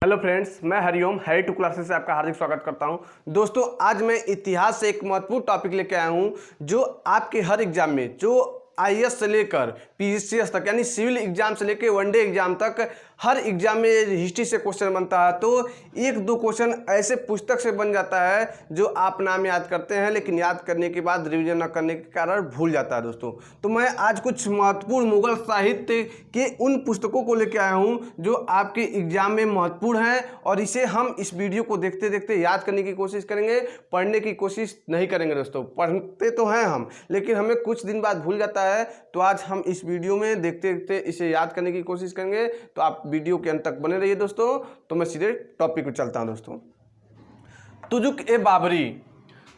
Hello friends, मैं Hariom Harry two classes से आपका हार्दिक स्वागत करता हूं। दोस्तों, आज मैं इतिहास से एक महत्वपूर्ण टॉपिक लेके आया हूं जो आपके हर एग्जाम में, जो आईएएस से लेकर पीसीएस तक यानी सिविल एग्जाम से लेकर वनडे एग्जाम तक हर एग्जाम में हिस्ट्री से क्वेश्चन बनता है। तो एक दो क्वेश्चन ऐसे पुस्तक से बन जाता है जो आप नाम याद करते हैं, लेकिन याद करने के बाद रिवीजन न करने के कारण भूल जाता है दोस्तों। तो मैं आज कुछ महत्वपूर्ण मुगल साहित्य के उन पुस्तकों को लेकर आया हूं जो आपके एग्जाम में महत्वपूर्ण हैं, और इसे हम इस वीडियो को देखते देखते याद करने की कोशिश करेंगे, पढ़ने की कोशिश नहीं करेंगे दोस्तों। पढ़ते तो हैं हम, लेकिन हमें कुछ दिन बाद भूल जाता है। तो आज हम इस वीडियो में देखते देखते इसे याद करने की कोशिश करेंगे। तो आप वीडियो के अंत तक बने रहिए दोस्तों। तो मैं सीधे टॉपिक पे चलता हूं दोस्तों। तुजुक-ए-बाबरी।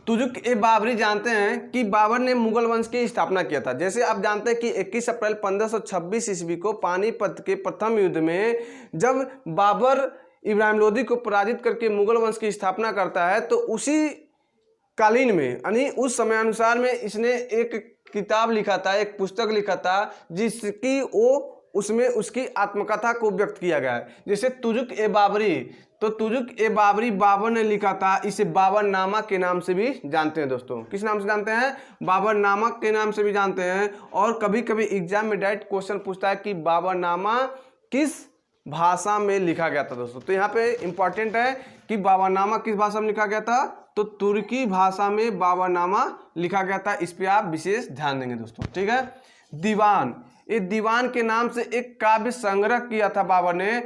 तुजुक-ए-बाबरी जानते हैं कि बाबर ने मुगल वंश की स्थापना किया था। जैसे आप जानते हैं कि 21 अप्रैल 1526 ईस्वी को पानीपत के प्रथम युद्ध में जब बाबर इब्राहिम लोदी को पराजित करके मुगल वंश की स्थापना करता है, तो उसी कालीन में यानी उस समय अनुसार में इसने एक किताब लिखा था, एक पुस्तक लिखा था, जिसकी उसमें उसकी आत्मकथा को व्यक्त किया गया है। जैसे तुजुक-ए-बाबरी, तो तुजुक-ए-बाबरी बाबर ने लिखा था। इसे बाबरनामा के नाम से भी जानते हैं दोस्तों। किस नाम से जानते हैं? बाबरनामा के नाम से भी जानते हैं। और कभी कभी एग्जाम में डायरेक्ट क्वेश्चन पूछता है कि बाबरनामा किस भाषा में लिखा गया था दोस्तों। तो यहाँ पे इंपॉर्टेंट है कि बाबरनामा किस भाषा में लिखा गया था, तो तुर्की भाषा में बाबरनामा लिखा गया था। इस पे आप विशेष ध्यान देंगे दोस्तों, ठीक है। दीवान, ये दीवान के नाम से एक काव्य संग्रह किया था बाबर ने।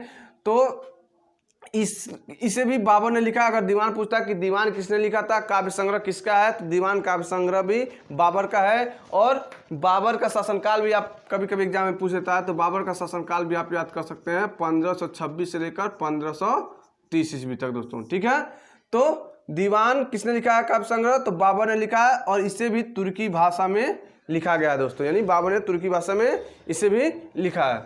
तो इसे भी बाबर ने लिखा। अगर दीवान पूछता कि दीवान किसने लिखा था, काव्य संग्रह किसका है, तो दीवान काव्य संग्रह भी बाबर का है। और बाबर का शासनकाल भी आप कभी कभी एग्जाम में पूछ लेता है, तो बाबर का शासनकाल भी आप याद कर सकते हैं 1526 से लेकर 1530 ईस्वी तक दोस्तों, ठीक है। तो दीवान किसने लिखा है काव्य संग्रह, तो बाबर ने लिखा है। और इसे भी तुर्की भाषा में लिखा गया है दोस्तों, यानी बाबर ने तुर्की भाषा में इसे भी लिखा है।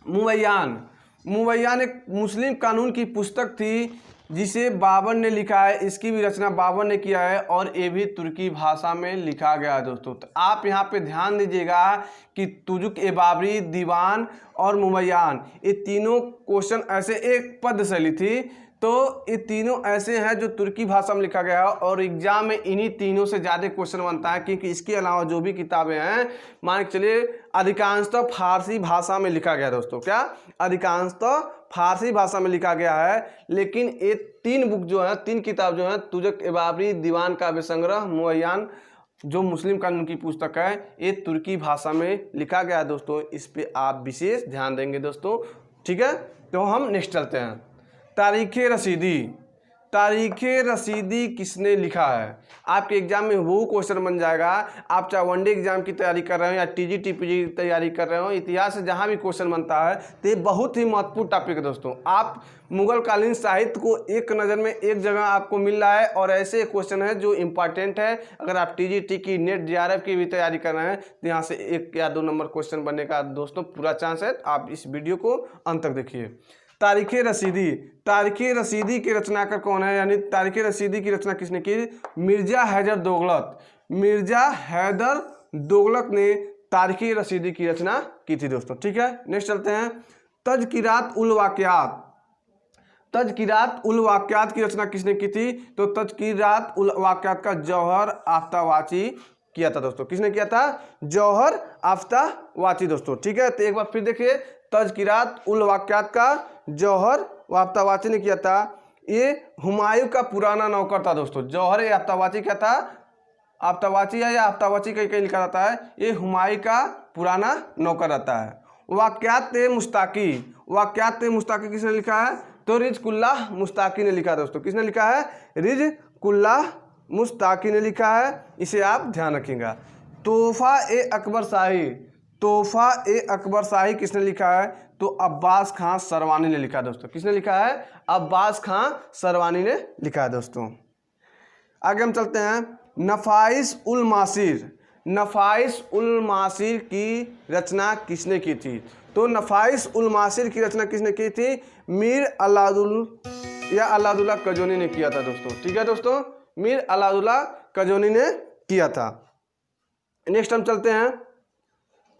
मुवैयान, मुवैयान एक मुस्लिम कानून की पुस्तक थी जिसे बाबर ने लिखा है। इसकी भी रचना बाबर ने किया है और ये भी तुर्की भाषा में लिखा गया है दोस्तों। तो आप यहाँ पे ध्यान दीजिएगा कि तुजुक-ए-बाबरी, दीवान और मुवैयान, ये तीनों क्वेश्चन ऐसे एक पद शैली थी। तो ये तीनों ऐसे हैं जो तुर्की भाषा में लिखा गया है, और एग्जाम में इन्हीं तीनों से ज़्यादा क्वेश्चन बनता है, क्योंकि इसके अलावा जो भी किताबें हैं, मान के चलिए अधिकांशतः फारसी भाषा में लिखा गया है दोस्तों। क्या? अधिकांशतः फारसी भाषा में लिखा गया है। लेकिन ये तीन बुक जो है, तीन किताब जो है, तुजुक-ए-बाबरी, दीवान काव्य संग्रह, मुवैयान जो मुस्लिम कानून की पुस्तक है, ये तुर्की भाषा में लिखा गया है दोस्तों। इस पर आप विशेष ध्यान देंगे दोस्तों, ठीक है। तो हम नेक्स्ट चलते हैं। तारीख़ रसीदी। तारीख़ रसीदी किसने लिखा है? आपके एग्जाम में वो क्वेश्चन बन जाएगा। आप चाहे वनडे एग्जाम की तैयारी कर रहे हो या टीजीटी पीजी की तैयारी कर रहे हो, इतिहास से जहाँ भी क्वेश्चन बनता है, तो ये बहुत ही महत्वपूर्ण टॉपिक है दोस्तों। आप मुगल कालीन साहित्य को एक नज़र में एक जगह आपको मिल रहा है, और ऐसे क्वेश्चन है जो इंपॉर्टेंट है। अगर आप टीजीटी की, नेट, जेआरएफ की भी तैयारी कर रहे हैं, तो यहाँ से 1 या 2 नंबर क्वेश्चन बनने का दोस्तों पूरा चांस है। आप इस वीडियो को अंत तक देखिए। तारीख़ रसीदी, तारीख़ रसीदी के रचनाकार कौन है, यानी तारीख़ रसीदी की रचना किसने की? मिर्जा हैदर दोगलत। मिर्जा हैदर दोगलत ने तारीख़ रसीदी की रचना की थी दोस्तों, ठीक है। नेक्स्ट चलते हैं। तज़किरात-उल-वाक़ियात। तज़किरात-उल-वाक़ियात की रचना किसने की थी? तो तज़किरात-उल-वाक़ियात का जौहर आफ्तावाची किया था दोस्तों। किसने किया था? जौहर आफ्तावाची दोस्तों, ठीक है। तो एक बार फिर देखिए, तज़किरात-उल-वाक़ियात का जौहर आफ्तावाची ने किया था। ये हुमायूं का पुराना नौकर था दोस्तों। जौहर आफ्तावाची क्या था? आफ्तावाची है या आफ्तावाची कहीं कहीं लिखा रहता है, ये हुमायूं का पुराना नौकर रहता है। वाक़ियात-ए-मुश्ताकी, वाक़ियात-ए-मुश्ताकी किसने लिखा है? तो रिज़कुल्लाह मुश्ताकी ने लिखा दोस्तों। किसने लिखा है? रिज़कुल्लाह मुश्ताकी ने लिखा है। इसे आप ध्यान रखिएगा। तोहफ़ा-ए-अकबर शाही, तोहफ़ा-ए-अकबर शाही किसने लिखा है? तो अब्बास खां सरवानी ने लिखा दोस्तों। किसने लिखा है? अब्बास खां सरवानी ने लिखा है दोस्तों। आगे हम चलते हैं। नफ़ाइस-उल-मासीर, नफ़ाइस-उल-मासीर की रचना किसने की थी? तो नफ़ाइस-उल-मासीर की रचना किसने की थी? मीर अलाउद्दौला कजोनी ने किया था दोस्तों, ठीक है दोस्तों। मीर अलाउद्दौला कजोनी ने किया था। नेक्स्ट हम चलते हैं।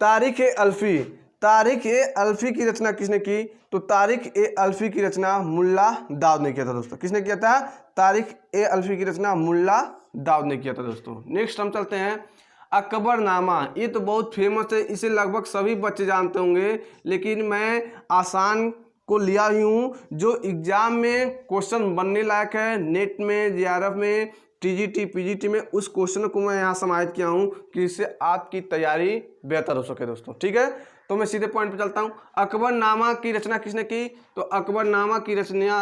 तारीख़-ए-अल्फ़ी, तारिक ए अल्फी की रचना किसने की? तो तारिक ए अल्फी की रचना मुल्ला दाऊद ने किया था दोस्तों। किसने किया था? तारिक ए अल्फी की रचना मुल्ला दाऊद ने किया था दोस्तों। नेक्स्ट हम चलते हैं अकबरनामा। ये तो बहुत फेमस है, इसे लगभग सभी बच्चे जानते होंगे, लेकिन मैं आसान को लिया ही हूँ जो एग्जाम में क्वेश्चन बनने लायक है, नेट में, जेआरएफ में, टीजीटी पीजीटी में, उस क्वेश्चन को मैं यहाँ समाहित किया हूँ कि इससे आपकी तैयारी बेहतर हो सके दोस्तों। ठीक है, तो मैं सीधे पॉइंट पे चलता हूँ। अकबरनामा की रचना किसने की? तो अकबरनामा की रचना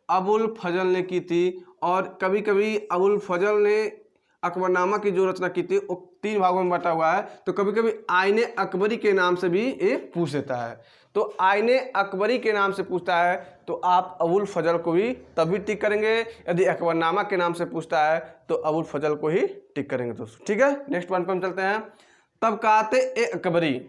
अबुल फजल ने की थी। और कभी कभी अबुल फजल ने अकबरनामा की जो रचना की थी वो 3 भागों में बटा हुआ है, तो कभी कभी आईने अकबरी के नाम से भी ये पूछ देता है। तो आईने अकबरी के नाम से पूछता है तो आप अबुल फजल को भी तभी टिक करेंगे, यदि अकबरनामा के नाम से पूछता है तो अबुल फजल को ही टिक करेंगे दोस्तों। ठीक है, नेक्स्ट पॉइंट पर हम चलते हैं। तबकाते ए अकबरी।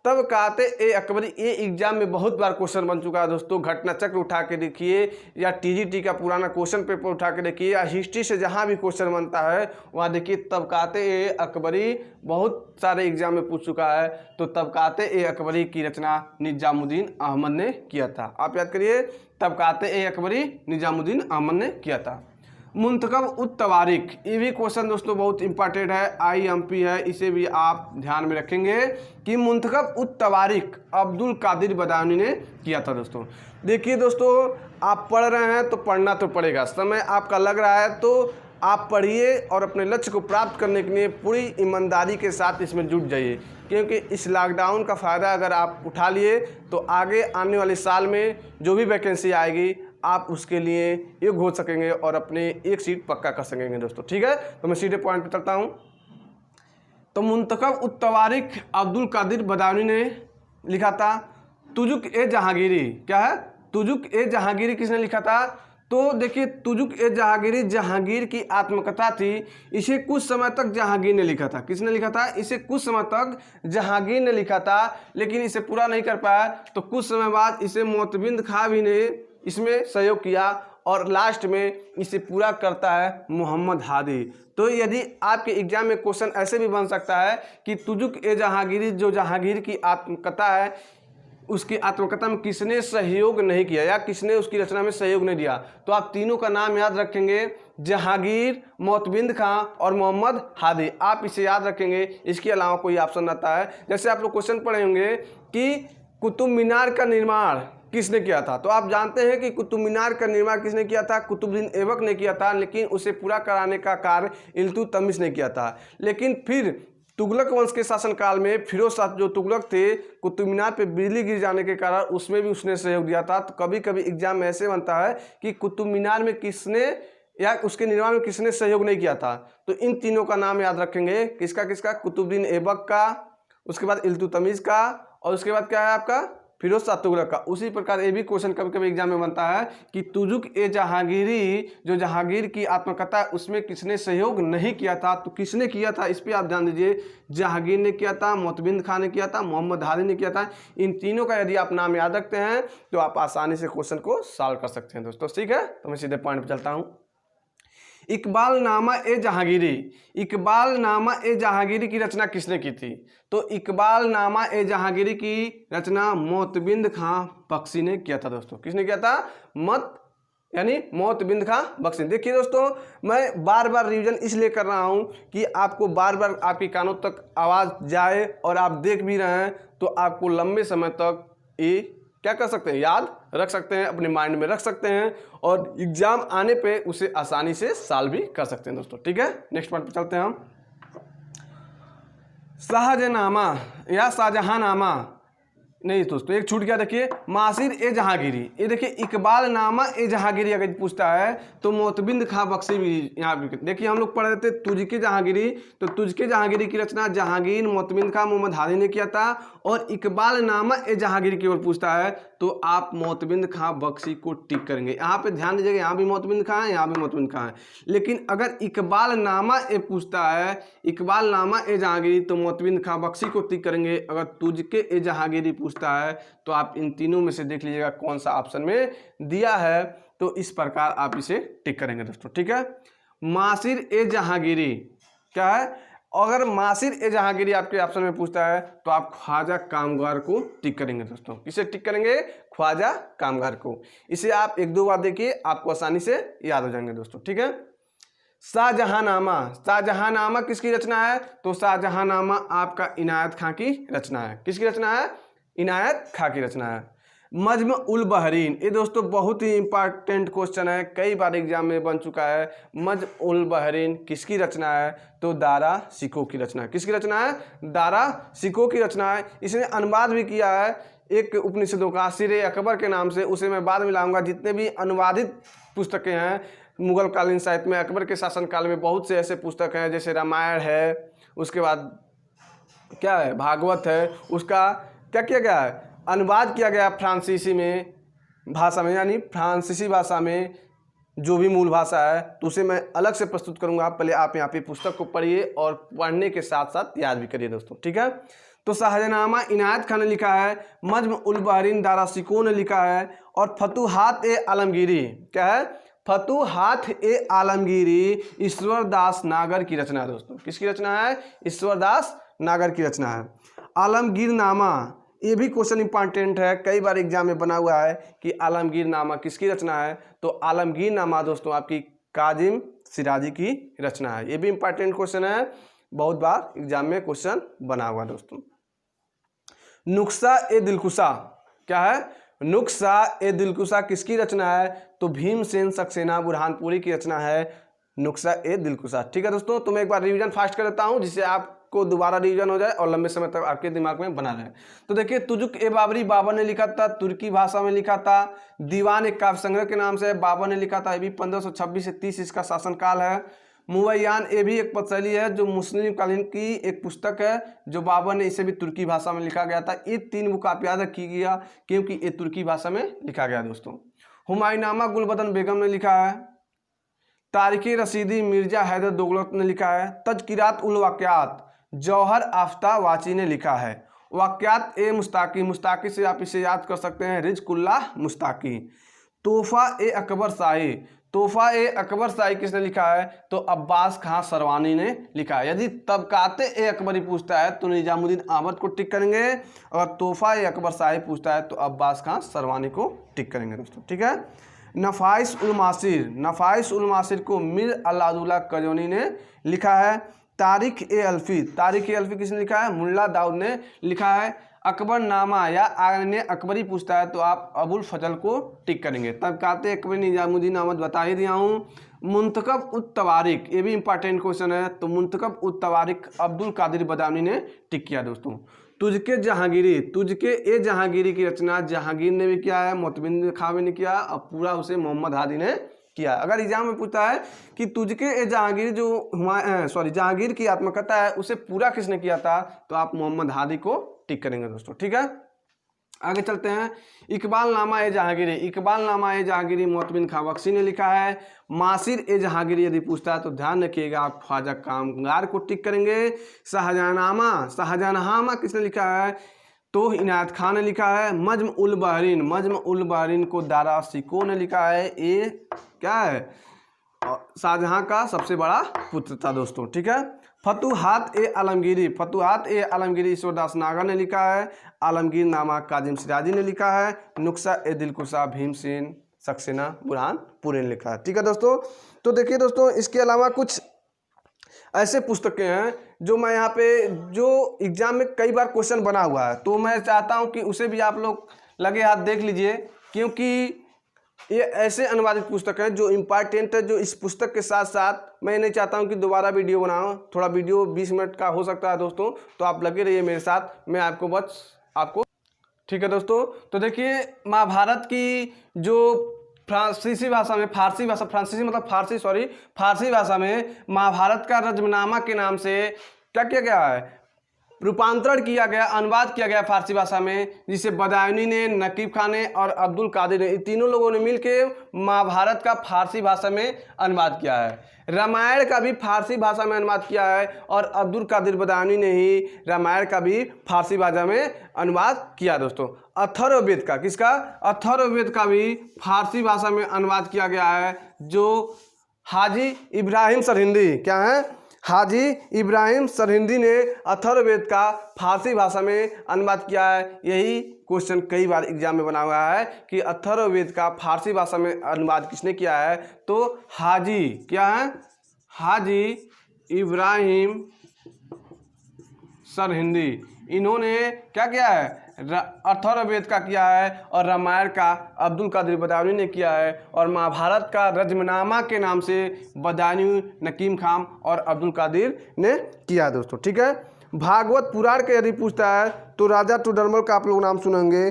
तबकाते ए अकबरी ये एग्जाम में बहुत बार क्वेश्चन बन चुका है दोस्तों। घटना चक्र उठा के देखिए, या टीजीटी का पुराना क्वेश्चन पेपर उठा के देखिए, या हिस्ट्री से जहाँ भी क्वेश्चन बनता है वहाँ देखिए तबकाते ए अकबरी बहुत सारे एग्जाम में पूछ चुका है। तो तबकाते ए अकबरी की रचना निजामुद्दीन अहमद ने किया था। आप याद करिए, तबकाते ए अकबरी निजामुद्दीन अहमद ने किया था। मुंतखब उत तवारीख, ये भी क्वेश्चन दोस्तों बहुत इंपॉर्टेंट है, आईएमपी है, इसे भी आप ध्यान में रखेंगे कि मुंतखब उत तवारीख अब्दुल कादिर बदायूनी ने किया था दोस्तों। देखिए दोस्तों, आप पढ़ रहे हैं तो पढ़ना तो पड़ेगा, समय आपका लग रहा है तो आप पढ़िए और अपने लक्ष्य को प्राप्त करने के लिए पूरी ईमानदारी के साथ इसमें जुट जाइए, क्योंकि इस लॉकडाउन का फ़ायदा अगर आप उठा लिए तो आगे आने वाले साल में जो भी वैकेंसी आएगी आप उसके लिए योग्य हो सकेंगे और अपने एक सीट पक्का कर सकेंगे दोस्तों। ठीक है, तो मैं सीधे पॉइंट पे चलता हूँ। तो मुंतखब उत तवारीख अब्दुल कादिर बदायूनी ने लिखा था। तुजुक ए जहांगीरी, क्या है? तुजुक ए जहांगीरी किसने लिखा था? तो देखिए, तुजुक ए जहांगीरी जहांगीर की आत्मकथा थी। इसे कुछ समय तक जहांगीर ने लिखा था। किसने लिखा था? इसे कुछ समय तक जहांगीर ने लिखा था, लेकिन इसे पूरा नहीं कर पाया। तो कुछ समय बाद इसे मोतबिंद खां भी ने इसमें सहयोग किया और लास्ट में इसे पूरा करता है मोहम्मद हादी। तो यदि आपके एग्जाम में क्वेश्चन ऐसे भी बन सकता है कि तुजुक ए जहांगीरी जो जहांगीर की आत्मकथा है, उसकी आत्मकथा में किसने सहयोग नहीं किया या किसने उसकी रचना में सहयोग नहीं दिया, तो आप तीनों का नाम याद रखेंगे, जहांगीर, मोतबिंद खां और मोहम्मद हादी। आप इसे याद रखेंगे, इसके अलावा कोई ऑप्शन रहता है। जैसे आप लोग क्वेश्चन पढ़े होंगे कि कुतुब मीनार का निर्माण किसने किया था, तो आप जानते हैं कि कुतुब मीनार का निर्माण किसने किया था? कुतुबुद्दीन ऐबक ने किया था, लेकिन उसे पूरा कराने का कार्य इल्तुतमिश ने किया था। लेकिन फिर तुगलक वंश के शासनकाल में फिरोज शाह जो तुगलक थे, कुतुब मीनार पे बिजली गिर जाने के कारण उसमें भी उसने सहयोग दिया था। तो कभी कभी एग्जाम में ऐसे बनता है कि कुतुब मीनार में किसने या उसके निर्माण में किसने सहयोग नहीं किया था। तो इन तीनों का नाम याद रखेंगे, किसका किसका? कुतुबुद्दीन ऐबक का, उसके बाद इल्तुतमिश का, और उसके बाद क्या है आपका? फिरोज शाह तुगलक का। उसी प्रकार ये भी क्वेश्चन कभी कभी एग्जाम में बनता है कि तुजुक ए जहांगीरी जो जहांगीर की आत्मकथा है उसमें किसने सहयोग नहीं किया था। तो किसने किया था इस पर आप ध्यान दीजिए, जहांगीर ने किया था, मोतबिंद खां ने किया था, मोहम्मद हादी ने किया था। इन तीनों का यदि आप नाम याद रखते हैं तो आप आसानी से क्वेश्चन को सॉल्व कर सकते हैं दोस्तों। ठीक है, तो मैं सीधे पॉइंट पर चलता हूँ। इकबालनामा ए जहांगीरी, इकबालनामा ए जहांगीरी की रचना किसने की थी? तो इकबालनामा ए जहांगीरी की रचना मोतबिंद खां बख्शी ने किया था दोस्तों। किसने किया था? मोतबिंद खां बख्शी। देखिए दोस्तों, मैं बार बार रिवीजन इसलिए कर रहा हूँ कि आपको बार बार आपके कानों तक आवाज़ जाए और आप देख भी रहे हैं तो आपको लंबे समय तक ये क्या कर सकते हैं, याद रख सकते हैं, अपने माइंड में रख सकते हैं और एग्जाम आने पे उसे आसानी से सॉल्व भी कर सकते हैं दोस्तों। ठीक है, नेक्स्ट पॉइंट पे चलते हैं हम। शाहजनामा या शाहजहांनामा, नहीं दोस्तों एक छूट गया, देखिए मासिर ए जहांगीरी। ये देखिए इकबालनामा ए जहांगीरी अगर पूछता है तो मोतबिंद खां बख्शी भी यहाँ भी। देखिए हम लोग पढ़ रहे थे तुझके जहांगीरी, तो तुझके जहांगीरी की रचना जहांगीर, मोतबिंद खां, मोहम्मद हादी ने किया था। और इकबालनामा ए जहांगीरी की ओर पूछता है तो आप मोतबिंद खां बख्शी को टिक करेंगे। यहाँ पे ध्यान दीजिएगा, यहाँ भी मोतबिंद खां है, यहाँ भी मोतबिंद खां है। लेकिन अगर इकबालनामा ए पूछता है, इकबालनामा ए जहांगीरी, तो मोतबिंद खां बख्शी को टिक करेंगे। अगर तुझके ए जहांगीरी पूछता है तो आप इन तीनों में से देख लीजिएगा कौन सा ऑप्शन में दिया है, तो इस प्रकार आप इसे टिक करेंगे दोस्तों। ठीक है, मासिर ए जहांगीरी क्या है? अगर मासिर ए जहांगीरी आपके ऑप्शन में पूछता है तो आप ख्वाजा कामगार को टिक करेंगे दोस्तों। किसे टिक करेंगे? ख्वाजा कामगार को। इसे आप एक दो बार देखिए, आपको आसानी से याद हो जाएंगे दोस्तों, ठीक है। शाहजहांनामा, शाहजहांनामा किसकी रचना है? तो शाहजहांनामा आपका इनायत खां की रचना है। किसकी रचना है? इनायत खां की रचना है। मज्म उल बहरीन, ये दोस्तों बहुत ही इंपॉर्टेंट क्वेश्चन है, कई बार एग्जाम में बन चुका है। मज्म उल बहरीन किसकी रचना है? तो दारा शिकोह की रचना है। किसकी रचना है? दारा शिकोह की रचना है। इसने अनुवाद भी किया है एक उपनिषदों का, सिर अकबर के नाम से, उसे मैं बाद में लाऊंगा। जितने भी अनुवादित पुस्तकें हैं मुगल कालीन साहित्य में, अकबर के शासनकाल में बहुत से ऐसे पुस्तक हैं, जैसे रामायण है, उसके बाद क्या है, भागवत है, उसका क्या किया गया है? अनुवाद किया गया फ्रांसीसी में भाषा में, यानी फ्रांसीसी भाषा में जो भी मूल भाषा है, तो उसे मैं अलग से प्रस्तुत करूंगा। पहले आप यहाँ पे पुस्तक को पढ़िए और पढ़ने के साथ साथ याद भी करिए दोस्तों, ठीक है। तो शाहजहांनामा इनायत खान ने लिखा है, मज्म उल बहरीन दारा शिकोह ने लिखा है, और फतुहात ए आलमगीरी, क्या है? फतुहात ए आलमगीरी ईश्वरदास नागर की रचना है दोस्तों। किसकी रचना है? ईश्वरदास नागर की रचना है। आलमगीरनामा, ये भी क्वेश्चन इंपॉर्टेंट है, कई बार एग्जाम में बना हुआ है कि आलमगीरनामा किसकी रचना है? तो आलमगीरनामा दोस्तों आपकी काजिम सिराजी की रचना है। ये भी इंपॉर्टेंट क्वेश्चन है, बहुत बार एग्जाम में क्वेश्चन बना हुआ दोस्तों। नुस्खा ए दिलकुशा, क्या है? नुस्खा ए दिलकुशा किसकी रचना है? तो भीमसेन सक्सेना बुरहानपुरी की रचना है नुस्खा ए दिलकुशा, ठीक है दोस्तों। तो मैं एक बार रिवीजन फास्ट कर देता हूँ, जिससे आपको दोबारा रिवीजन हो जाए और लंबे समय तक आपके दिमाग में बना रहे। तो देखिए, तुजुक ए बाबरी बाबर ने लिखा था, तुर्की भाषा में लिखा था। दीवान एक काव्य संग्रह के नाम से बाबर ने लिखा था, ये भी 1526 से 30 इसका शासनकाल है। मुवैयान, ये भी एक पदशैली है जो मुस्लिम कालीन की एक पुस्तक है, जो बाबर ने, इसे भी तुर्की भाषा में लिखा गया था। ये 3 बुक आप याद रखिएगा क्योंकि ये तुर्की भाषा में लिखा गया दोस्तों। हुमायूंनामा गुलबदन बेगम ने लिखा है। तारिक रसीदी मिर्जा हैदर दोगलत ने लिखा है। तज़किरात उल वाक़ियात जौहर आफ्ताब वाची ने लिखा है। वाक़ियात ए मुस्ताकी, मुस्ताकी से आप इसे याद कर सकते हैं, रिज़्क़ुल्लाह मुस्ताकी। तोहफ़ा ए अकबर शाही, तोहफ़ा ए अकबर शाही किसने लिखा है? तो अब्बास खां सरवानी ने लिखा है। यदि तबकाते ए अकबरी पूछता है तो निजामुद्दीन अहमद को टिक करेंगे, और तोहफ़ा ए अकबर शाही पूछता है तो अब्बास खां सरवानी को टिक करेंगे दोस्तों, ठीक है। नफ़ाइस उल मासिर, नफ़ाइस उल मासिर को मिर अल्लादुल्ला कजौनी ने लिखा है। तारिख ए अल्फी, तारिख ए अल्फी किसने लिखा है? मुल्ला दाऊद ने लिखा है। अकबरनामा या आने अकबरी पूछता है तो आप अबुल फजल को टिक करेंगे। तब कहते अकबरी निजामुद्दीन अहमद बता ही दिया हूँ। मुंतखब उत तवारिक, ये भी इंपॉर्टेंट क्वेश्चन है, तो मुंतखब उत तवारिक अब्दुल कादिर बदामी ने टिक किया दोस्तों। तुझके जहांगीरी, तुझके ए जहांगीरी की रचना जहांगीर ने भी किया है, मोतबिन खां ने किया, और पूरा उसे मोहम्मद हादी ने किया। अगर एग्जाम में पूछता है कि तुझके ए जहांगीर जो जहांगीर की आत्मकथा है उसे पूरा किसने किया था, तो आप मोहम्मद हादी को टिक करेंगे दोस्तों, ठीक है। आगे चलते हैं। इकबालनामा ए जहांगीरी, इकबालनामा ए जहांगीरी मोतबिन खां बख्शी ने लिखा है। मासिर ए जहांगीरी यदि पूछता है तो ध्यान रखिएगा आप ख्वाजा कामगार को टिक करेंगे। शाहजहांनामा, शाहजहांनामा किसने लिखा है? तो इनायत खान ने लिखा है। मज्म उल बहरीन, मज्म उल बहरीन को दारा शिकोह ने लिखा है। ये क्या है? शाहजहां का सबसे बड़ा पुत्र था दोस्तों, ठीक है। फतुहात ए आलमगीरी, फतुहात ए आलमगीरी ईश्वरदास नागर ने लिखा है। आलमगीरनामा काजिम सिराजी ने लिखा है। नुस्खा ए दिलकुशा भीमसेन सक्सेना बुरहानपुरी ने लिखा है, ठीक है दोस्तों। तो देखिए दोस्तों, इसके अलावा कुछ ऐसे पुस्तकें हैं जो मैं यहाँ पे, जो एग्जाम में कई बार क्वेश्चन बना हुआ है, तो मैं चाहता हूँ कि उसे भी आप लोग लगे हाथ देख लीजिए, क्योंकि ये ऐसे अनुवादित पुस्तक हैं जो इम्पॉर्टेंट है, जो इस पुस्तक के साथ साथ मैं नहीं चाहता हूं कि दोबारा वीडियो बनाऊं। थोड़ा वीडियो 20 मिनट का हो सकता है दोस्तों, तो आप लगे रहिए मेरे साथ, मैं आपको ठीक है दोस्तों। तो देखिए, महाभारत की जो फारसी भाषा में महाभारत का रजमनामा के नाम से क्या किया गया है? रूपांतरण किया गया, अनुवाद किया गया फारसी भाषा में, जिसे बदायूनी ने, नकीब खान ने और अब्दुल कादिर ने, तीनों लोगों ने मिलकर महाभारत का फारसी भाषा में अनुवाद किया है। रामायण का भी फारसी भाषा में अनुवाद किया है, और अब्दुल कादिर बदायूनी ने ही रामायण का भी फारसी भाषा में अनुवाद किया दोस्तों। अथर्ववेद का, किसका? अथर्ववेद का भी फारसी भाषा में अनुवाद किया गया है, जो हाजी इब्राहिम सरहिंदी, क्या है? हाजी इब्राहिम सरहिंदी ने अथर्ववेद का फारसी भाषा में अनुवाद किया है। यही क्वेश्चन कई बार एग्जाम में बना हुआ है कि अथर्ववेद का फारसी भाषा में अनुवाद किसने किया है, तो हाजी क्या है, हाजी इब्राहिम सरहिंदी, इन्होंने क्या किया है, अथर्ववेद का किया है, और रामायण का अब्दुल कादिर बदायूनी ने किया है, और महाभारत का रजमनामा के नाम से बदायूनी, नकीम खान और अब्दुल कादिर ने किया है दोस्तों। ठीक है, भागवत पुराण का यदि पूछता है तो राजा टोडरमल का आप लोग नाम सुनेंगे।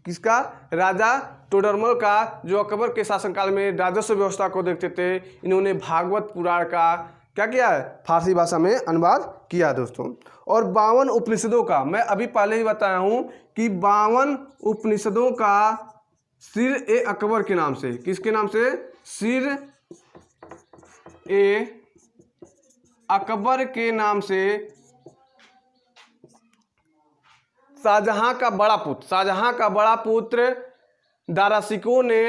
किसका, राजा टोडरमल का, जो अकबर के शासनकाल में राजस्व व्यवस्था को देखते थे। इन्होंने भागवत पुराण का क्या किया है, फारसी भाषा में अनुवाद किया दोस्तों। और 52 उपनिषदों का, मैं अभी पहले ही बताया हूं कि 52 उपनिषदों का सिर ए अकबर के नाम से, किसके नाम से, सिर ए अकबर के नाम से शाहजहां का बड़ा पुत्र दाराशिकोह ने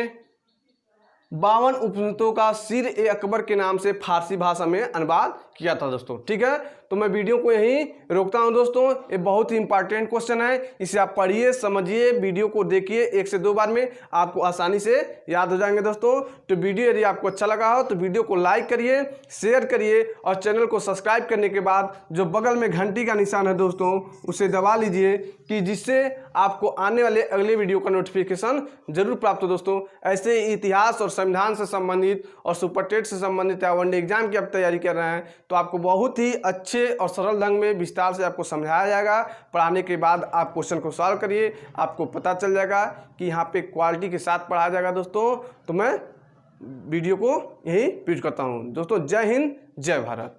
52 उपनिषदों का सिर ए अकबर के नाम से फारसी भाषा में अनुवाद किया था दोस्तों। ठीक है, तो मैं वीडियो को यहीं रोकता हूं दोस्तों। ये बहुत ही इंपॉर्टेंट क्वेश्चन है, इसे आप पढ़िए, समझिए, वीडियो को देखिए 1 से 2 बार में आपको आसानी से याद हो जाएंगे दोस्तों। तो वीडियो यदि आपको अच्छा लगा हो तो वीडियो को लाइक करिए, शेयर करिए, और चैनल को सब्सक्राइब करने के बाद जो बगल में घंटी का निशान है दोस्तों उसे दबा लीजिए, कि जिससे आपको आने वाले अगले वीडियो का नोटिफिकेशन जरूर प्राप्त हो दोस्तों। ऐसे इतिहास और संविधान से संबंधित और सुपर टेट से संबंधित या वनडे एग्जाम की आप तैयारी कर रहे हैं तो आपको बहुत ही अच्छे और सरल ढंग में विस्तार से आपको समझाया जाएगा। पढ़ाने के बाद आप क्वेश्चन को सॉल्व करिए, आपको पता चल जाएगा कि यहाँ पे क्वालिटी के साथ पढ़ाया जाएगा दोस्तों। तो मैं वीडियो को यहीं पिच करता हूँ दोस्तों। जय हिंद, जय भारत।